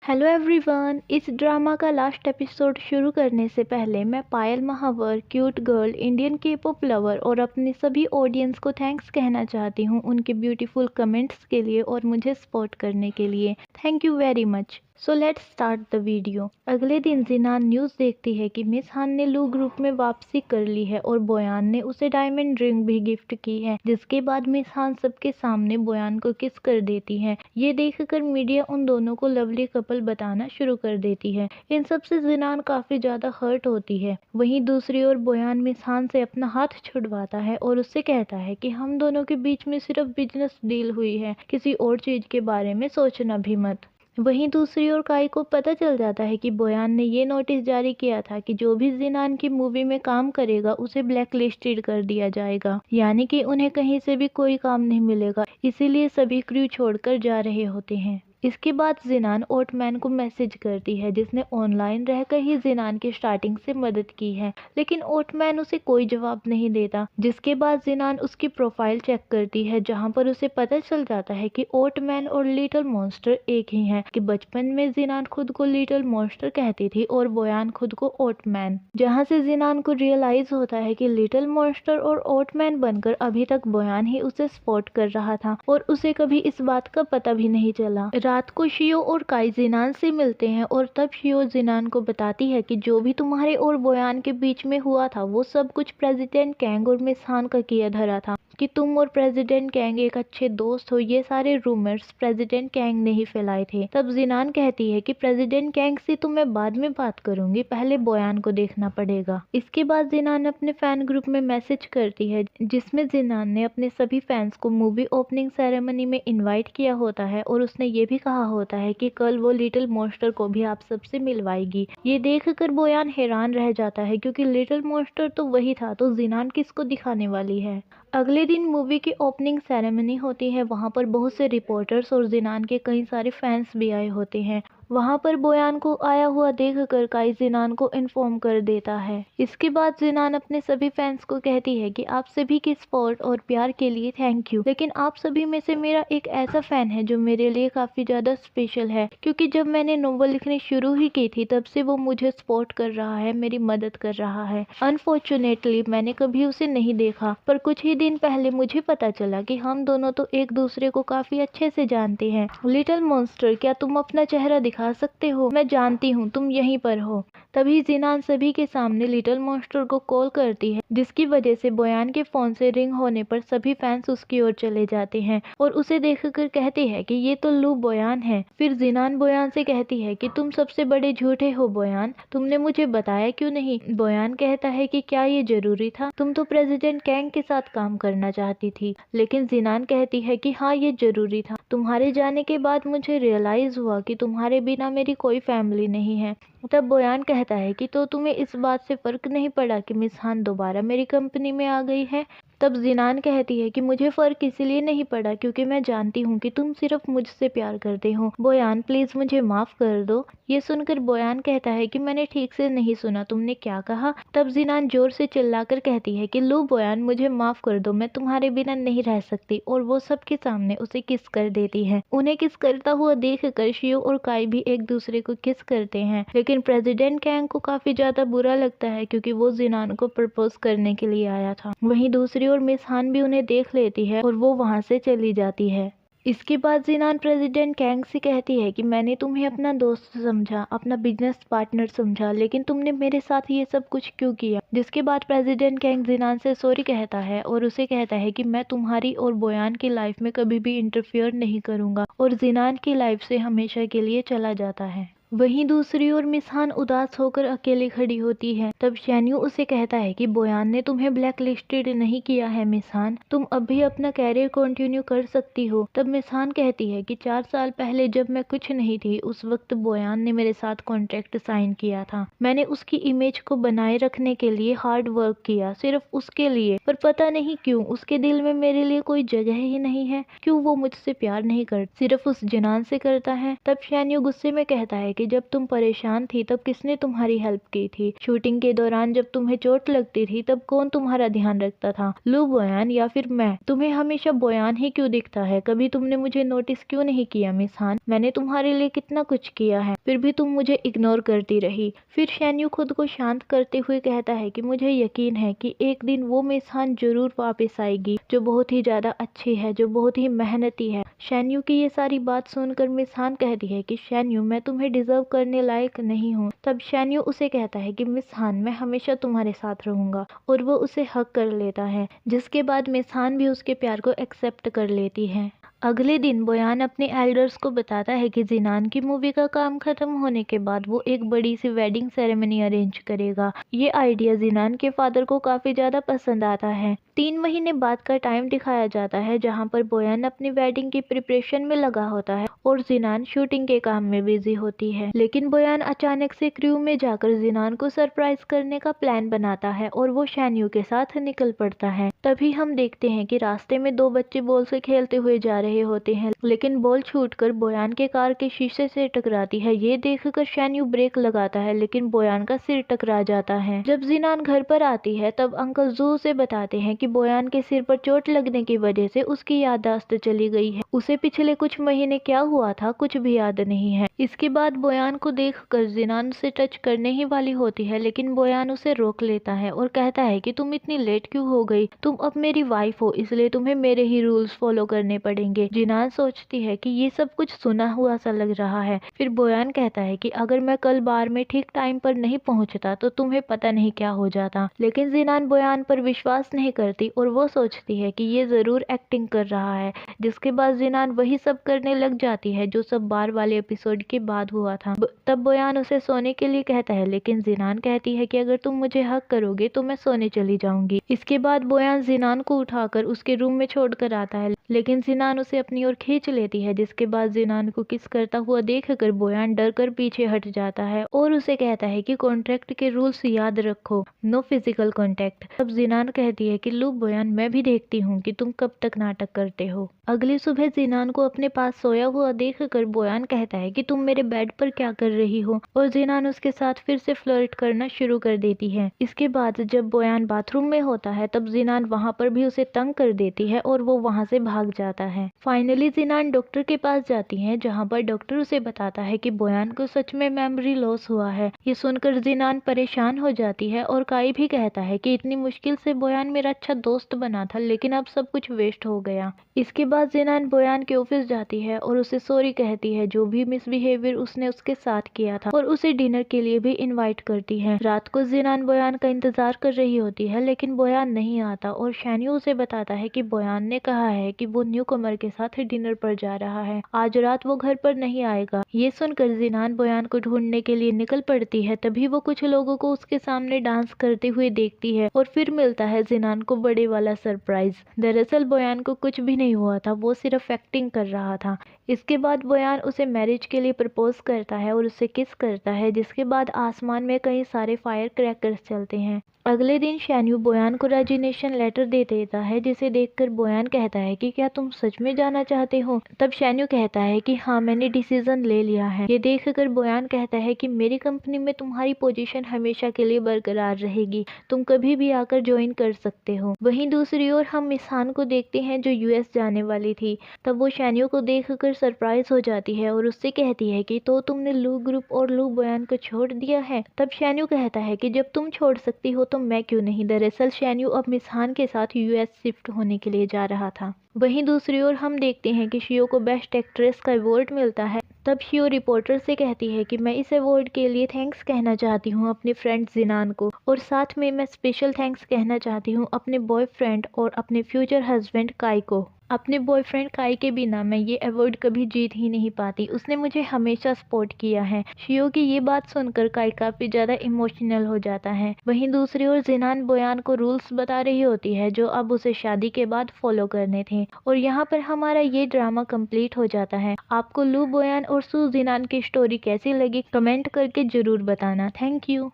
Hello everyone. इस drama का last episode शुरू करने से पहले मैं पायल महावर, क्यूट गर्ल, इंडियन के पॉप लवर और अपने सभी ऑडियंस को थैंक्स कहना चाहती हूँ उनके ब्यूटीफुल कमेंट्स के लिए और मुझे सपोर्ट करने के लिए। Thank you very much. So let's start the video. अगले दिन जिनान न्यूज़ देखती है कि मिस हान ने लू ग्रुप में वापसी कर ली है और बोयान ने उसे डायमंड रिंग भी गिफ्ट की है, जिसके बाद मिस हान सबके सामने बोयान को किस कर देती है। ये देखकर मीडिया उन दोनों को लवली कपल बताना शुरू कर देती है। इन सब से जिनान काफी ज्यादा हर्ट होती है। वहीं दूसरी ओर बोयान मिस हान से अपना हाथ छुड़वाता है और उससे कहता है कि हम दोनों के बीच में सिर्फ बिजनेस डील हुई है, किसी और चीज के बारे में सोचना भी मत। वहीं दूसरी ओर काई को पता चल जाता है कि बोयान ने ये नोटिस जारी किया था कि जो भी जिनान की मूवी में काम करेगा उसे ब्लैक लिस्टेड कर दिया जाएगा, यानी कि उन्हें कहीं से भी कोई काम नहीं मिलेगा। इसीलिए सभी क्रू छोड़कर जा रहे होते हैं। इसके बाद जिनान ओटमैन को मैसेज करती है, जिसने ऑनलाइन रहकर ही जिनान की स्टार्टिंग से मदद की है, लेकिन ओटमैन उसे कोई जवाब नहीं देता। जिसके बाद जिनान उसकी प्रोफाइल चेक करती है, जहां पर उसे पता चल जाता है कि ओटमैन और लिटिल मॉन्स्टर एक ही हैं, कि बचपन में जिनान खुद को लिटिल मॉन्स्टर कहती थी और बोयान खुद को ओटमैन। जहां से जिनान को रियलाइज होता है कि लिटिल मॉन्स्टर और ओटमैन बनकर अभी तक बोयान ही उसे सपोर्ट कर रहा था और उसे कभी इस बात का पता भी नहीं चला। रात को शियो और काई जिनान से मिलते हैं और तब शियो जिनान को बताती है कि जो भी तुम्हारे और बोयान के बीच में हुआ था वो सब कुछ प्रेसिडेंट कैंग और मिस हान का किया धरा था, कि तुम और प्रेसिडेंट कैंग एक अच्छे दोस्त हो। ये सारे रूमर्स प्रेसिडेंट कैंग ने ही फैलाए थे। तब जिनान कहती है कि प्रेसिडेंट कैंग से तो मैं बाद में बात करूंगी, पहले बोयान को देखना पड़ेगा। इसके बाद जिनान अपने फैन ग्रुप में मैसेज करती है, जिसमें जिनान ने अपने सभी फैंस को मूवी ओपनिंग सेरेमनी में इन्वाइट किया होता है और उसने ये भी कहा होता है कि कल वो लिटिल मॉन्स्टर को भी आप सबसे मिलवाएगी। ये देखकर बोयान हैरान रह जाता है, क्योंकि लिटिल मॉन्स्टर तो वही था, तो जिनान किसको दिखाने वाली है। अगले दिन मूवी की ओपनिंग सेरेमनी होती है। वहां पर बहुत से रिपोर्टर्स और जिनान के कई सारे फैंस भी आए होते हैं। वहां पर बोयान को आया हुआ देखकर काई जिनान को इन्फॉर्म कर देता है। इसके बाद जिनान अपने सभी फैंस को कहती है कि आप सभी की सपोर्ट और प्यार के लिए थैंक यू, लेकिन आप सभी में से मेरा एक ऐसा फैन है जो मेरे लिए काफी ज्यादा स्पेशल है, क्योंकि जब मैंने नोवेल लिखनी शुरू ही की थी तब से वो मुझे सपोर्ट कर रहा है, मेरी मदद कर रहा है। अनफॉर्चुनेटली मैंने कभी उसे नहीं देखा, पर कुछ ही दिन पहले मुझे पता चला कि हम दोनों तो एक दूसरे को काफी अच्छे से जानते हैं। लिटिल मॉन्स्टर, क्या तुम अपना चेहरा दिखा सकते हो? मैं जानती हूँ तुम यहीं पर हो। तभी जिनान सभी के सामने लिटिल मॉन्स्टर को कॉल करती है, जिसकी वजह से बोयान के फोन से रिंग होने पर सभी फैंस उसकी ओर चले जाते हैं और उसे देखकर कहते हैं कि ये तो लू बोयान है। फिर जिनान बोयान से कहती है कि तुम सबसे बड़े झूठे हो बोयान, तुमने मुझे बताया क्यों नहीं? बोयान कहता है कि क्या ये जरूरी था? तुम तो प्रेसिडेंट कैंग के साथ काम करना चाहती थी। लेकिन जिनान कहती है कि हाँ, ये जरूरी था। तुम्हारे जाने के बाद मुझे रियलाइज हुआ कि तुम्हारे बिना मेरी कोई फैमिली नहीं है। तब बोयान कहता है कि तो तुम्हें इस बात से फर्क नहीं पड़ा कि मिस हान दोबारा मेरी कंपनी में आ गई है? तब जिनान कहती है कि मुझे फर्क इसलिए नहीं पड़ा क्योंकि मैं जानती हूँ कि तुम सिर्फ मुझसे प्यार करते हो। बोयान प्लीज मुझे माफ कर दो। ये सुनकर बोयान कहता है कि मैंने ठीक से नहीं सुना, तुमने क्या कहा? तब जिनान जोर से चिल्लाकर कहती है कि लो बोयान, मुझे माफ कर दो, मैं तुम्हारे बिना नहीं रह सकती। और वो सबके सामने उसे किस कर देती है। उन्हें किस करता हुआ देखकर शियो और काई भी एक दूसरे को किस करते हैं, लेकिन प्रेसिडेंट कैंग को काफी ज्यादा बुरा लगता है क्योंकि वो जिनान को प्रपोज करने के लिए आया था। वहीं दूसरी ओर मिस हान भी उन्हें देख लेती है और वो वहां से चली जाती है। इसके बाद जिनान प्रेसिडेंट कैंग से कहती है कि मैंने तुम्हें अपना दोस्त समझा, अपना बिजनेस पार्टनर समझा, लेकिन तुमने मेरे साथ ये सब कुछ क्यों किया? जिसके बाद प्रेसिडेंट कैंग जिनान से सॉरी कहता है और उसे कहता है कि मैं तुम्हारी और बोयान की लाइफ में कभी भी इंटरफियर नहीं करूंगा, और जिनान की लाइफ से हमेशा के लिए चला जाता है। वहीं दूसरी ओर मिस हान उदास होकर अकेली खड़ी होती है। तब शैन्यू उसे कहता है कि बोयान ने तुम्हें ब्लैक लिस्टेड नहीं किया है मिस हान, तुम अब भी अपना कैरियर कंटिन्यू कर सकती हो। तब मिस हान कहती है कि 4 साल पहले जब मैं कुछ नहीं थी, उस वक्त बोयान ने मेरे साथ कॉन्ट्रैक्ट साइन किया था। मैंने उसकी इमेज को बनाए रखने के लिए हार्ड वर्क किया, सिर्फ उसके लिए, पर पता नहीं क्यों उसके दिल में मेरे लिए कोई जगह ही नहीं है। क्यों वो मुझसे प्यार नहीं करता, सिर्फ उस जिनान से करता है? तब शैन्यू गुस्से में कहता है कि जब तुम परेशान थी तब किसने तुम्हारी हेल्प की थी? शूटिंग के दौरान जब तुम्हें चोट लगती थी तब कौन तुम्हारा ध्यान रखता था, लू बोयान या फिर मैं? तुम्हें हमेशा बोयान ही क्यों दिखता है? कभी तुमने मुझे नोटिस क्यों नहीं किया मिस हान? मैंने तुम्हारे लिए कितना कुछ किया है, फिर भी तुम मुझे इग्नोर करती रही। फिर शैन्यू खुद को शांत करते हुए कहता है कि मुझे यकीन है कि एक दिन वो मिस हान जरूर वापस आएगी, जो बहुत ही ज्यादा अच्छी है, जो बहुत ही मेहनती है। शैन्यू की ये सारी बात सुनकर मिस हान कहती है कि शैन्यू, मैं तुम्हें डिजर्व करने लायक नहीं हूँ। तब शैन्यू उसे कहता है कि मिस हान, मैं हमेशा तुम्हारे साथ रहूंगा, और वो उसे हक कर लेता है, जिसके बाद मिस हान भी उसके प्यार को एक्सेप्ट कर लेती है। अगले दिन बोयान अपने एल्डर्स को बताता है कि जिनान की मूवी का काम खत्म होने के बाद वो एक बड़ी सी वेडिंग सेरेमनी अरेंज करेगा। ये आइडिया जिनान के फादर को काफी ज्यादा पसंद आता है। 3 महीने बाद का टाइम दिखाया जाता है, जहाँ पर बोयान अपनी वेडिंग की प्रिपरेशन में लगा होता है और जिनान शूटिंग के काम में बिजी होती है। लेकिन बोयान अचानक से क्रू में जाकर जिनान को सरप्राइज करने का प्लान बनाता है और वो शैन्यू के साथ निकल पड़ता है। तभी हम देखते हैं कि रास्ते में 2 बच्चे बॉल से खेलते हुए जा रहे होते हैं, लेकिन बॉल छूटकर बोयान के कार के शीशे से टकराती है। ये देखकर शैन्यू ब्रेक लगाता है, लेकिन बोयान का सिर टकरा जाता है। जब जिनान घर पर आती है तब अंकल जू उसे बताते हैं कि बोयान के सिर पर चोट लगने की वजह से उसकी याददाश्त चली गई है। उसे पिछले कुछ महीने क्या हुआ था कुछ भी याद नहीं है। इसके बाद बोयान को देखकर जिनान उसे टच करने ही वाली होती है, लेकिन बोयान उसे रोक लेता है और कहता है कि तुम इतनी लेट क्यों हो गई? तुम अब मेरी वाइफ हो, इसलिए तुम्हें मेरे ही रूल्स फॉलो करने पड़ेंगे। जिनान सोचती है कि ये सब कुछ सुना हुआ सा लग रहा है। फिर बोयान कहता है कि अगर मैं कल बार में ठीक टाइम पर नहीं पहुंचता तो तुम्हें पता नहीं क्या हो जाता। लेकिन जिनान बोयान पर विश्वास नहीं करती और वो सोचती है कि ये जरूर एक्टिंग कर रहा है। जिसके बाद जिनान वही सब करने लग जाती है जो सब बार वाले एपिसोड के बाद हुआ था। तब बोयान उसे सोने के लिए कहता है, लेकिन जिनान कहती है कि अगर तुम मुझे हक करोगे तो मैं सोने चली जाऊंगी। इसके बाद बोयान जिनान को उठाकर उसके रूम में छोड़कर आता है, लेकिन जिनान उसे अपनी ओर खींच लेती है। जिसके बाद जिनान को किस करता हुआ देखकर बोयान डर कर पीछे हट जाता है और उसे कहता है कि कॉन्ट्रैक्ट के रूल्स याद रखो, नो फिजिकल कॉन्टैक्ट। तब जिनान कहती है कि लो बोयान, मैं भी देखती हूँ कि तुम कब तक नाटक करते हो। अगली सुबह जिनान को अपने पास सोया हुआ देखकर बोयान कहता है कि तुम मेरे बेड पर क्या कर रही हो, और जिनान उसके साथ फिर से फ्लर्ट करना शुरू कर देती है। इसके बाद जब बोयान बाथरूम में होता है तब जिनान वहाँ पर भी उसे तंग कर देती है और वो वहाँ से भाग जाता है। फाइनली जिनान डॉक्टर के पास जाती है, जहाँ पर डॉक्टर उसे बताता है कि बोयान को सच में मेमोरी लॉस हुआ है। ये सुनकर जिनान परेशान हो जाती है और काई भी कहता है कि इतनी मुश्किल से बोयान मेरा अच्छा दोस्त बना था, लेकिन अब सब कुछ वेस्ट हो गया। इसके बाद जिनान बोयान के ऑफिस जाती है और उसे सॉरी कहती है जो भी मिसबिहेवियर उसने उसके साथ किया था, और उसे डिनर के लिए भी इनवाइट करती है। रात को जिनान बोयान का इंतजार कर रही होती है, लेकिन बोयान नहीं आता और शैन्यू उसे बताता है कि बोयान ने कहा है कि वो न्यू कमर के साथ डिनर पर जा रहा है, आज रात वो घर पर नहीं आएगा। ये सुनकर जिनान बोयान को ढूंढने के लिए निकल पड़ती है। तभी वो कुछ लोगों को उसके सामने डांस करते हुए देखती है और फिर मिलता है जिनान को बड़े वाला सरप्राइज। दरअसल बोयान को कुछ भी नहीं हुआ था, वो सिर्फ एक्टिंग कर रहा था। इसके बाद बोयान उसे मैरिज के लिए प्रपोज करता है और उसे किस करता है, जिसके बाद आसमान में कई सारे फायर क्रैकर्स चलते हैं। अगले दिन शैन्यू बोयान को रेजिग्नेशन लेटर दे देता है, जिसे देखकर बोयान कहता है कि क्या तुम सच में जाना चाहते हो? तब शैन्यू कहता है कि हाँ, मैंने डिसीजन ले लिया है। ये देखकर बोयान कहता है कि मेरी कंपनी में तुम्हारी पोजीशन हमेशा के लिए बरकरार रहेगी, तुम कभी भी आकर ज्वाइन कर सकते हो। वहीं दूसरी ओर हम मिस हान को देखते हैं जो यूएस जाने वाली थी। तब वो शैन्यू को देखकर सरप्राइज हो जाती है और उससे कहती है कि तो तुमने लू ग्रुप और लू बोयान को छोड़ दिया है? तब शैन्यू कहता है कि जब तुम छोड़ सकती हो तो मैं क्यों नहीं। दरअसल शैन्यू अब मिस हान के साथ यूएस शिफ्ट होने के लिए जा रहा था। वहीं दूसरी ओर हम देखते हैं कि शियो को बेस्ट एक्ट्रेस का अवार्ड मिलता है। तब शियो रिपोर्टर से कहती है कि मैं इस अवार्ड के लिए थैंक्स कहना चाहती हूँ अपने फ्रेंड जिनान को, और साथ में मैं स्पेशल थैंक्स कहना चाहती हूँ अपने बॉयफ्रेंड और अपने फ्यूचर हस्बैंड काई को। अपने बॉयफ्रेंड काई के बिना मैं ये अवार्ड कभी जीत ही नहीं पाती, उसने मुझे हमेशा सपोर्ट किया है। शियो की ये बात सुनकर काई काफी ज्यादा इमोशनल हो जाता है। वहीं दूसरी ओर जिनान बोयान को रूल्स बता रही होती है जो अब उसे शादी के बाद फॉलो करने थे, और यहाँ पर हमारा ये ड्रामा कंप्लीट हो जाता है। आपको लू बोयान और सू जिनान की स्टोरी कैसी लगी कमेंट करके जरूर बताना। Thank you.